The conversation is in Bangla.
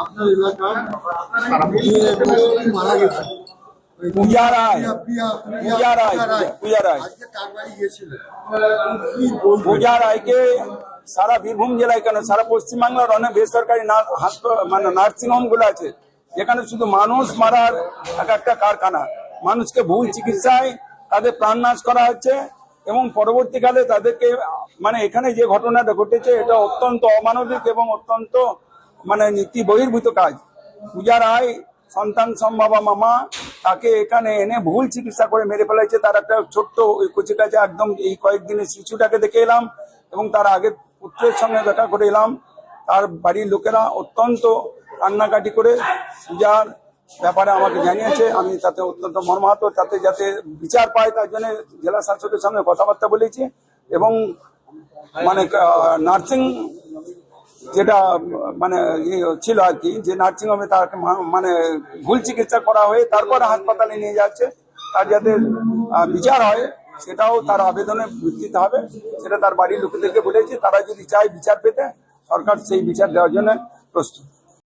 আপনার এলাকায় মারা গেছে পূজা রায় পূজা রায়কে সারা বীরভূম জেলায় কেন সারা পশ্চিমবাংলার অনেক বেসরকারি মানে নার্সিং হোম গুলো আছে যেখানে শুধু মানুষ মারার একটা কারখানা, মানুষকে ভুল চিকিৎসায় তাদের প্রাণনাশ করা হচ্ছে এবং পরবর্তীকালে তাদেরকে মানে এখানে যে ঘটনাটা ঘটেছে এটা অত্যন্ত অমানবিক এবং অত্যন্ত মানে নীতি বহির্ভূত কাজ। পূজা রায় সন্তান সম্ভাবা মামা, তাকে এখানে এনে ভুল চিকিৎসা করে মেরে ফেলাইছে। তার একটা ছোট্ট ওই কচি কাছে একদম এই কয়েকদিনের শিশুটাকে দেখে এলাম এবং তার আগে পুত্রের সঙ্গে দেখা করে এলাম। তার বাড়ির লোকেরা অত্যন্ত কান্নাকাটি করে পূজার ব্যাপারে আমাকে জানিয়েছে। আমি তাতে অত্যন্ত মর্মাহত, তাতে যাতে বিচার পায় তার জন্য জেলা শাসকের সঙ্গে কথাবার্তা বলেছি এবং মানে নার্সিং যেটা মানে ছিল আর কি, যে নার্সিং হোমে তাকে মানে ভুল চিকিৎসা করা হয়ে তারপরে হাসপাতালে নিয়ে যাচ্ছে, তার যাতে বিচার হয় সেটাও তার আবেদনের ভিত্তিতে হবে, সেটা তার বাড়ির লোকেদেরকে বলেছি। তারা যদি চায় বিচার পেতে, সরকার সেই বিচার দেওয়ার জন্য প্রস্তুত।